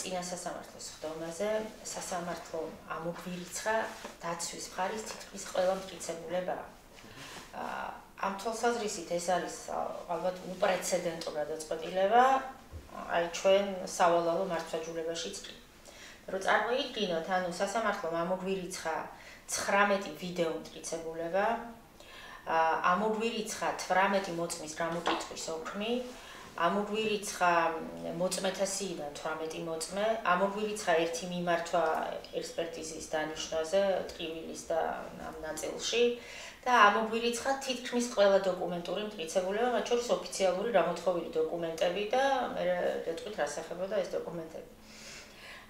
წინა სასამართლოს ხდომაზე სასამართლო ამოგვირიცხა დაცვის მხარის თითქმის ყველა მტკიცებულება. ამ თვალსაზრისით ეს არის ალბათ უპრეცედენტო გადაწყვეტილება აი ჩვენ სავალალო მართლმსაჯულებაშიც კი. რომ წარმოიდგინოთ, ანუ სასამართლომ ამოგვირიცხა 19 ვიდეო მტკიცებულება, ამოგვირიცხა 18 მოწმის გამოკითხვის ოქმი, ამოგვირიცხა მოწმეთა სიიდან 18 მოწმე, ამოგვირიცხა ერთი მიმართვა ექსპერტიზის დანიშვნაზე ტყივილის და ამ ნაწილში და ამოგვირიცხა თითქმის ყველა დოკუმენტური მტკიცებულება, მათ შორის ოფიციალური გამოთხოვილი დოკუმენტები და მე რეთქვით რას ეხებოდა ეს დოკუმენტები.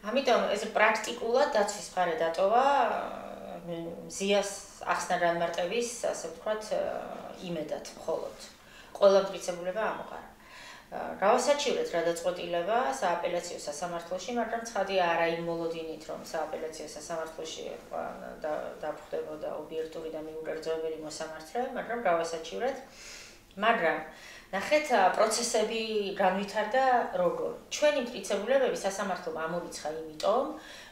ამიტომ ეს პრაქტიკულად დაცვის მხარე დატოვა მზიას ახსნა განმარტების, ასე ვთქვათ, იმედად მხოლოდ. ყველა მტკიცებულება ამოყარა. გავასაჩივრეთ რა დაწყვეტილება სააპელაციო სასამართლოში, მაგრამ ცხადია არა იმ მოლოდინით, რომ სააპელაციო სასამართლოში დაგვხდებოდა ობიექტური და მიუკერძოებელი მოსამართლე, მაგრამ გავასაჩივრეთ. მაგრამ ნახეთ, პროცესები განვითარდა როგორ. ჩვენი მტკიცებულებები სასამართლომ ამორიცხა იმიტომ,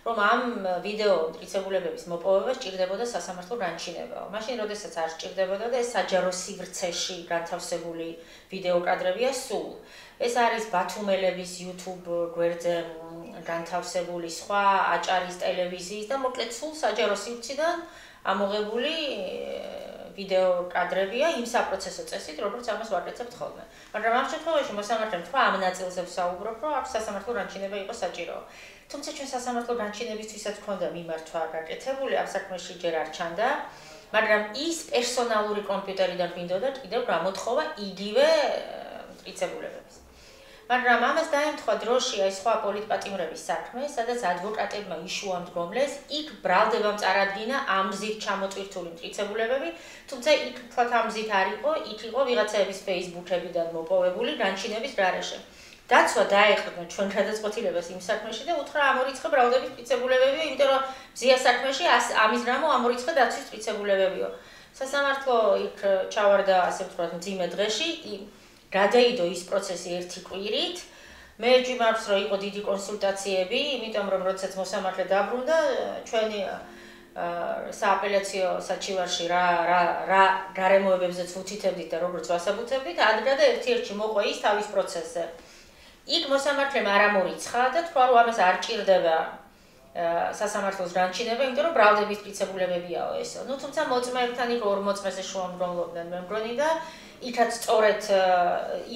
რომ ამ ვიდეო მტკიცებულებების მოპოვება სჭირდებოდა სასამართლო განჩინებაო. მაშინ, როდესაც არ სჭირდებოდა და ეს საჯარო სივრცეში განთავსებული ვიდეო კადრებია სულ. ეს არის ბათუმელების YouTube გვერდზე განთავსებული სხვა აჭარის ტელევიზიის და მოკლედ სულ საჯარო სივრციდან ამოღებული ვიდეო კადრებია იმ საპროცესო წესით, როგორც ამას ვაკეთებთ ხოლმე. მაგრამ ამ შემთხვევაში მოსამართლემ თქვა ამ ნაწილზე ვსაუბრობ, რომ აქ სასამართლო განჩინება იყო საჭიროა. თუმცა ჩვენ სასამართლო განჩინებისთვისაც გვქონდა მიმართვა გაკეთებული, ამ საქმეში ჯერ არ ჩანდა, მაგრამ ის პერსონალური კომპიუტერიდან გვინდოდა კიდევ გამოთხოვა იგივე მტკიცებულებების. მაგრამ ამას დაემთხვა დროში აი სხვა პოლიტპატიმრების საქმე, სადაც ადვოკატებმა იშუამდგომლეს, იქ ბრალდებამ წარადგინა ამ გზით ჩამოტვირთული მტკიცებულებები, თუმცა იქ თქვათ ამ გზით არ იყო, იქ იყო ვიღაცების Facebook-ებიდან მოპოვებული განჩინების გარეშე. დაცვა დაეყრდნა ჩვენ გადაწყვეტილებას იმ საქმეში და უთხრა ამორიცხა ბრალდების მტკიცებულებებიო, იმიტომ რომ მზია საქმეში ამის გამო ამორიცხა დაცვის მტკიცებულებებიო. სასამართლო იქ ჩავარდა, ასე ვთქვათ, მძიმე დღეში, გადაიდო ის პროცესი ერთი კვირით. მე ჯიმარს რომ იყო დიდი კონსულტაციები, იმიტომ რომ როდესაც მოსამართლე დაბრუნდა, ჩვენი სააპელაციო საჩივარში რა გარემოებებზეც ვუთითებდით და როგორც ვასაბუთებდით, ადგა და ერთ-ერთში მოყვა ის თავის პროცესზე. იქ მოსამართლემ არ ამორიცხა და თქვა, რომ ამას არ ჭირდება სასამართლოს განჩინება, იმიტომ რომ ბრალდების მტკიცებულებებიაო ესო. თუმცა მოწმეებთან იქ ორ მოწმეზე შუამდგომლობდნენ მე მგონი და იქაც სწორედ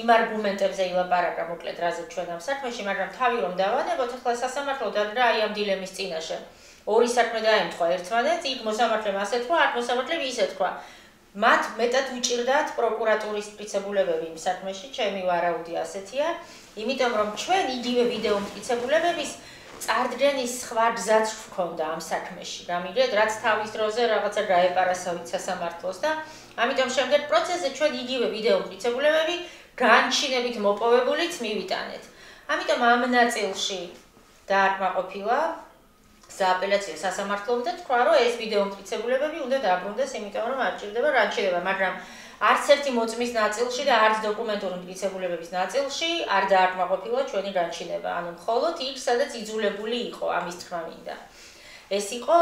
იმ არგუმენტებზე ილაპარაკა მოკლედ რაზე ჩვენ ამ საქმეში, მაგრამ თავი რომ დავანებოთ, ახლა სასამართლო დადგა აი ამ დილემის წინაშე. ორი საქმე დაემთხვა ერთმანეთს, იქ მოსამართლემ ასე თქვა, აქ მოსამართლემ ისე თქვა. მათ მეტად უჭირდათ პროკურატურის მტკიცებულებები იმ საქმეში, ჩემი ვარაუდი ასეთია, იმიტომ რომ ჩვენ იგივე ვიდეო მტკიცებულებების წარდგენის სხვა გზაც გვქონდა ამ საქმეში. გამიგეთ, რაც თავის დროზე რაღაცა გაეპარასავით სასამართლოს და ამიტომ შემდეგ პროცესზე ჩვენ იგივე ვიდეო მტკიცებულებები განჩინებით მოპოვებულიც მივიტანეთ. ამიტომ ამ ნაწილში დააკმაყოფილა სააპელაციო სასამართლომ და თქვა, რომ ეს ვიდეო მტკიცებულებები უნდა დაბრუნდეს, იმიტომ რომ არ ჭირდება განჩინება, მაგრამ არც ერთი მოწმის ნაწილში და არც დოკუმენტური მტკიცებულებების ნაწილში არ დააკმაყოფილა ჩვენი განჩინება. ანუ მხოლოდ იქ, სადაც იძულებული იყო ამის თქმა მინდა. ეს იყო,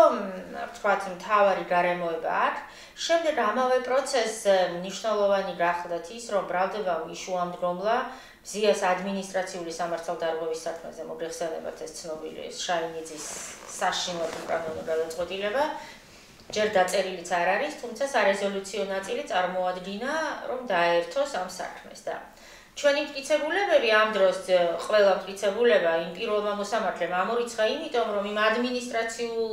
ვთქვათ, მთავარი გარემოება აქ. შემდეგ ამავე პროცესზე მნიშვნელოვანი გახლდათ ის, რომ ბრალდებამ იშუამდგომლა მზიას ადმინისტრაციული სამართალდარღვევის საქმეზე მოგეხსენებათ ეს ცნობილი შაინიძის საშინლად უკანონო გადაწყვეტილება. ჯერ დაწერილიც არ არის, თუმცა სარეზოლუციო ნაწილი წარმოადგინა, რომ დაერთოს ამ საქმეს და ჩვენი მტკიცებულებები ამ დროს ყველა მტკიცებულება იმ პირველმა მოსამართლემ ამორიცხა, იმიტომ რომ იმ ადმინისტრაციულ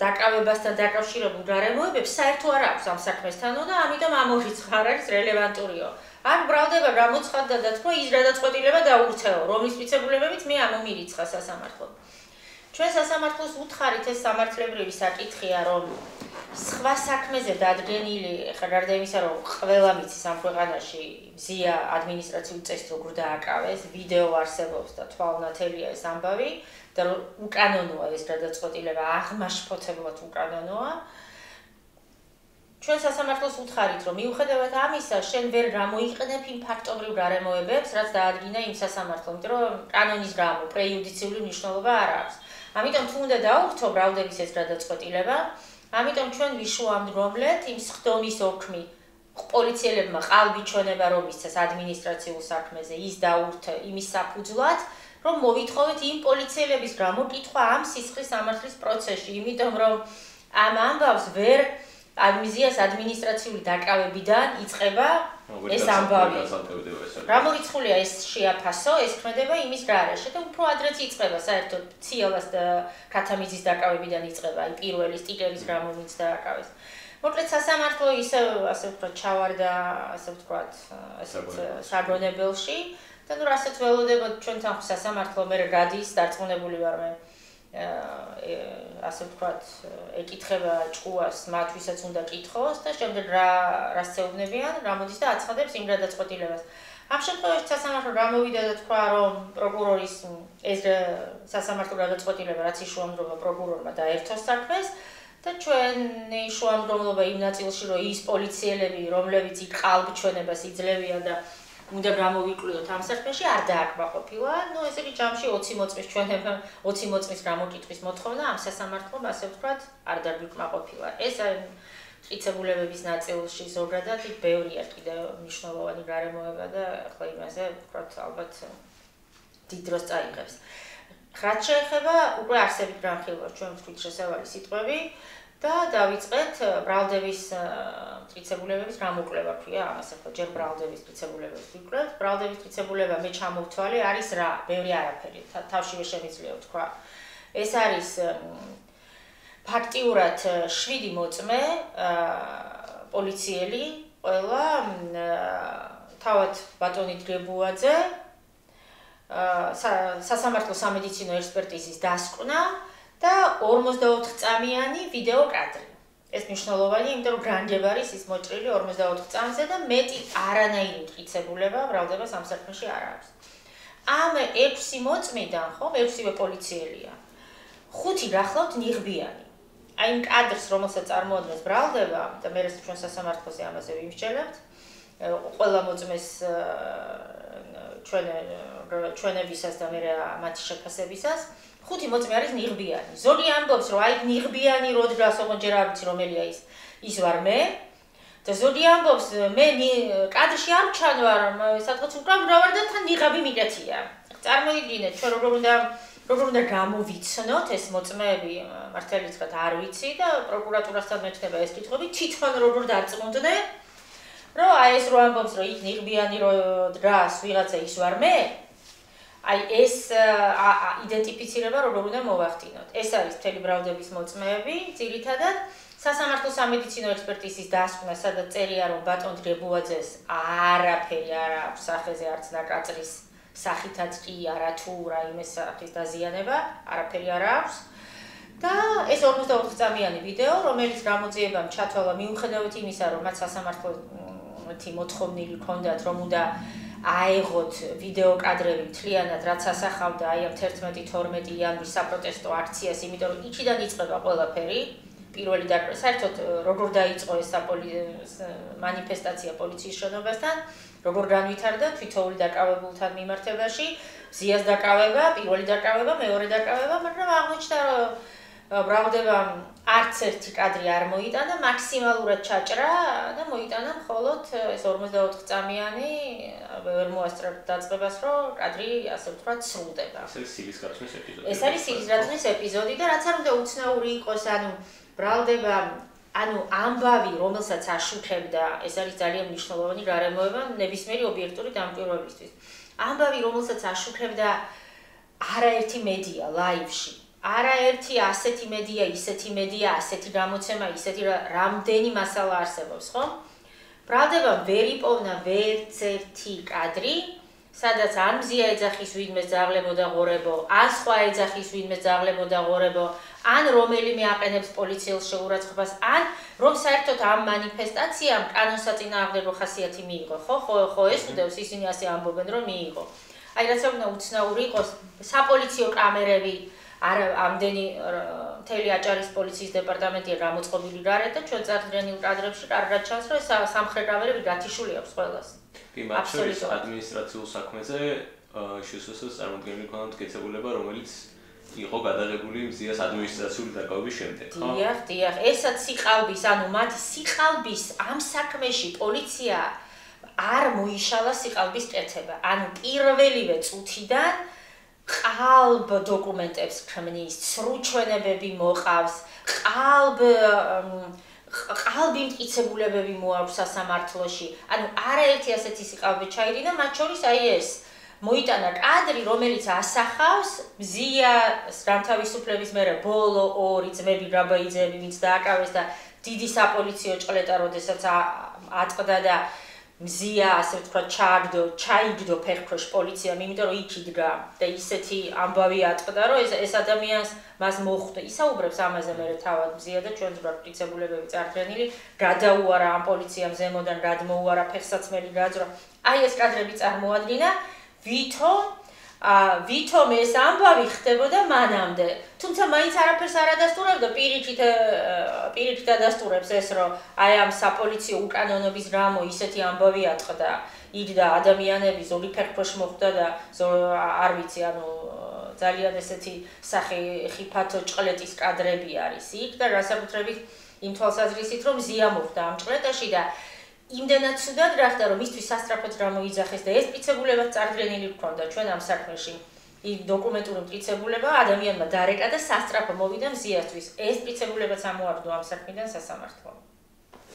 დაკავებასთან დაკავშირებულ გარემოებებს საერთო არ აქვს ამ საქმესთანო და ამიტომ ამორიცხა, არ არის რელევანტურიო. აქ ბრალდება გამოცხადდა და თქვა ის გადაწყვეტილება დაურჩეო, რომლის მტკიცებულებებით მე ამომირიცხა სასამართლომ. ჩვენ სასამართლოს უთხარით ეს სამართლებრივი საკითხია, რომ სხვა საქმეზე დადგენილი, ხა გარდა იმისა, რომ ყველა მიცის ამ ქვეყანაში მზია ადმინისტრაციულ წესით როგორ დააკავეს, ვიდეო არსებობს და თვალნათელია ეს ამბავი და უკანონოა ეს გადაწყვეტილება, აღმაშფოთებლად უკანონოა. ჩვენ სასამართლოს უთხარით, რომ მიუხედავად ამისა, შენ ვერ გამოიყენებ იმ ფაქტობრივ გარემოებებს, რაც დაადგინა იმ სასამართლომ, იმიტომ რომ კანონის გამო პრეიუდიციული მნიშვნელობა არ აქვს. ამიტომ თუ უნდა დაუხთო ბრალდების ეს გადაწყვეტილება, ამიტომ ჩვენ ვიშუამდგომლეთ იმ სხდომის ოქმი პოლიციელებმა ყალბი ჩვენება რომ ისცეს ადმინისტრაციულ საქმეზე, ის დაურთო იმის საფუძვლად, რომ მოვითხოვეთ იმ პოლიციელების გამოკითხვა ამ სისხლის სამართლის პროცესში, იმიტომ რომ ამ ამბავს ვერ ამიზიას ადმინისტრაციული დაკავებიდან იწყება ეს ამბავი. რა მორიცხულია ეს შეაფასო, ეს ქმედება იმის გარეშე და უფრო ადრეც იწყება საერთოდ ციალას და ქათამიძის დაკავებიდან იწყება, აი პირველი სტიკერის გამო ვინც დააკავეს. მოკლედ სასამართლო ისე ასე ვთქვათ ჩავარდა, ასე ვთქვათ, ასეთ საგონებელში და ნუ რასაც ველოდებოდ ჩვენთან სასამართლო მე გადის, დარწმუნებული ვარ მე ასე ვთქვათ, ეკითხება ჭკუას მათ ვისაც უნდა კითხოს და შემდეგ რას წეუბნებიან, რა მოდის და აცხადებს იმ გადაწყვეტილებას. ამ შემთხვევაში სასამართლო გამოვიდა და თქვა, რომ პროკურორის ეს სასამართლო გადაწყვეტილება, რაც იშუამდგომლობა პროკურორმა დაერთოს საქმეს და ჩვენი შუამდგომლობა იმ ნაწილში, რომ ის პოლიციელები, რომლებიც იქ ყალბჩვენებას იძლევიან და უნდა გამოვიკვლიოთ ამ საქმეში, არ დააკმაყოფილა. ნუ ესე იგი ჯამში 20 მოწმის ჩვენება, 20 მოწმის გამოკითხვის მოთხოვნა ამ სასამართლომ, ასე ვთქვათ, არ დაგვიკმაყოფილა. ეს მტკიცებულებების ნაწილში ზოგადად ბევრია კიდევ მნიშვნელოვანი გარემოება და ახლა იმაზე ვთქვათ, ალბათ დიდ დროს წაიღებს. რაც შეეხება უკვე არსებით განხილვას ჩვენ ვთქვით შესავალი სიტყვები და დავიწყეთ ბრალდების მტკიცებულებების გამოკვლევა ქვია ამას ახლა ჯერ ბრალდების მტკიცებულებებს ვიკვლევთ. ბრალდების მტკიცებულება მე ჩამოვთვალე არის რა, ბევრი არაფერი, თავშივე შემიძლია ვთქვა. ეს არის ფაქტიურად 7 მოწმე პოლიციელი, ყველა თავად ბატონი დრებუაძე სასამართლო სამედიცინო ექსპერტიზის დასკვნა და 44 წამიანი ვიდეო კადრი. ეს მნიშვნელოვანია, იმიტომ რომ გრანჯებ არის ის მოჭრილი 44 წამზე და მეტი არანაირი მტკიცებულება ბრალდებას ამ საქმეში არ აქვს. ამ 6 მოწმიდან, ხო, 6-ვე პოლიციელია. 5 გახლავთ ნიღბიანი. აი იმ კადრს, რომელსაც წარმოადგენს ბრალდება და მე ჩვენ სასამართლოზე ამაზე ვიმსჯელებთ, ყველა მოწმეს ჩვენებისას და მე მათი შეფასებისას 5 მოწმე არის ნიღბიანი. ზოგი ამბობს, რომ აი ნიღბიანი რო დგას, ოღონდ ჯერ არ ვიცი რომელია ის ვარ მე. და ზოგი ამბობს, მე კადრში არ ჩანვარ, სადღაც უკრავ ვარ და თან ნიღაბი მიკეთია. წარმოიდგინეთ, ჩვენ როგორ უნდა გამოვიცნოთ ეს მოწმეები, მართალი თქვა არ ვიცი და პროკურატურასთან მეჩნდება ეს კითხვები, თვითონ როგორ დარწმუნდნენ, რომ აი ეს რო ამბობს, რომ იქ ნიღბიანი რო დგას ვიღაცა ის ვარ მე. აი ეს იდენტიფიცირება როგორ უნდა მოვახდინოთ. ეს არის მთელი ბრალდების მოწმეები, ძირითადად სასამართლო სამედიცინო ექსპერტიზის დასკვნა, სადაც წერია, რომ ბატონ დრებუაძეს არაფერი არ აქვს სახეზე, არც ნაკაწრის სახითაც კი არა თუ რაიმე სახის დაზიანება, არაფერი არ აქვს. და ეს 44 წამიანი ვიდეო, რომელიც გამოძიებამ ჩათვალა მიუხედავად იმისა, რომ მათ სასამართლოთი მოთხოვნილი ჰქონდათ, რომ უნდა აეღოთ ვიდეო კადრები მთლიანად, რაც ასახავდა აი ამ 11-12 იანვრის საპროტესტო აქციას, იმიტომ რომ იქიდან იწყება ყველაფერი. პირველი დაკვრა, საერთოდ როგორ დაიწყო ეს მანიფესტაცია პოლიციის შენობასთან, როგორ განვითარდა თვითოული დაკავებულთან მიმართებაში, ზიას დაკავება, პირველი დაკავება, მეორე დაკავება, მაგრამ აღმოჩნდა, რომ ბრალდებამ არც ერთი კადრი არ მოიტანა, მაქსიმალურად ჩაჭრა და მოიტანა მხოლოდ ეს 44 წამიანი, ვერ მოასწრა დაწყებას, რომ კადრი ასე ვთქვათ სრულდება. ეს არის სილისგაცნის ეპიზოდი. ეს არის სილისგაცნის ეპიზოდი და რაც არ უნდა უცნაური იყოს, ბრალდება, ამბავი, რომელსაც აშუქებდა, ეს არის ძალიან მნიშვნელოვანი გარემოება ნებისმიერი ობიექტური დამკვირვებლისთვის. ამბავი, რომელსაც აშუქებდა არაერთი მედია ლაივში. არაერთი ასეთი მედია, ისეთი მედია, ასეთი გამოცემა, ისეთი რამდენი მასალა არსებობს, ხო? ბრალდება ვერ იპოვნა ვერც ერთი კადრი, სადაც ან მზია ეძახის ვინმე ძაღლებოდა ღორებო, ან სხვა ეძახის ვინმე ძაღლებოდა ღორებო, ან რომელიმე აყენებს პოლიციელს შეურაცხყოფას, ან რომ საერთოდ ამ მანიფესტაციამ კანონსაწინააღმდეგო ხასიათი მიიღო, ხო ეს უდევს, ისინი ასე ამბობენ, რომ მიიღო. აი რაც უნდა უცნაური იყოს, საპოლიციო კამერები არ ამდენი მთელი აჭარის პოლიციის დეპარტამენტია გამოწყობილი რარეთ და ჩვენ წარდგენილ კადრებში კარგად ჩანს, რომ სამხედროები გათიშული აქვს ყველას. კი, მათ შორის ადმინისტრაციულ საქმეზე შესაძლოა წარმოქმნილი ქონდა მტკიცებულება, რომელიც იყო გადაღებული მზიას ადმინისტრაციული დაკავების შემდეგ, ხო? დიახ, ესაც სიყალბის, ანუ მათი სიყალბის ამ საქმეში პოლიცია არ მოიშალა სიყალბის კეთება. ანუ პირველივე წუთიდან ყალბ დოკუმენტებს ქმნის, სრუჩვენებები მოყავს, ყალბი მტკიცებულებები მოაქვს სასამართლოში. ანუ არაერთი ასეთი სიყალბე ჩაიდინა, მათ შორის აი ეს მოიტანა კადრი, რომელიც ასახავს მზიას განთავისუფლების მერე ბოლო ორი ძმები გაბაიძეები, ვინც დააკავეს და დიდი საპოლიციო ჭყლეტა, როდესაც ატყდა და მზია, ასე ვთქვათ, ჩაიგდო ფეხქვეშ პოლიციამ, იმიტომ რომ იქ იდგა და ისეთი ამბავი ატყდა, რომ ეს ადამიანს მას მოხვდა. ისაუბრებს ამაზე მერე თავად მზია და ჩვენს გვაქვს მტკიცებულებები წარდგენილი, გადაუარა ამ პოლიციამ ზემოდან, გადმოუარა ფეხსაცმელი გაძრა. აი ეს კადრები წარმოადგინა, ვითომ ეს ამბავი ხდებოდა მანამდე. თუმცა მაინც არაფერს არ ადასტურებდა, პირიქით ადასტურებს ეს, რომ აი ამ საპოლიციო უკანონობის გამო ისეთი ამბავი ატყდა, იდგა ადამიანები ზოგი ფეხქვეშ მოხვდა და არ ვიცი, ანუ ძალიან ესეთი სახიფათო ჭყლეტის კადრები არის იქ და განსაკუთრებით იმ თვალსაზრისით, რომ მზია მოხვდა ამ ჭყლეტაში და იმდენად ცუდად რა ხდა, რომ მისთვის სასწრაფოდ გამოიძახეს და ეს მტკიცებულებაც წარდგენილი ჰქონდა ჩვენ ამ საქმეში. დოკუმენტური მტკიცებულება ადამიანმა დარეკა და სასწრაფო მოვიდა მზიასთვის. ეს მტკიცებულებაც ამოაგდო ამ საქმიდან სასამართლომ.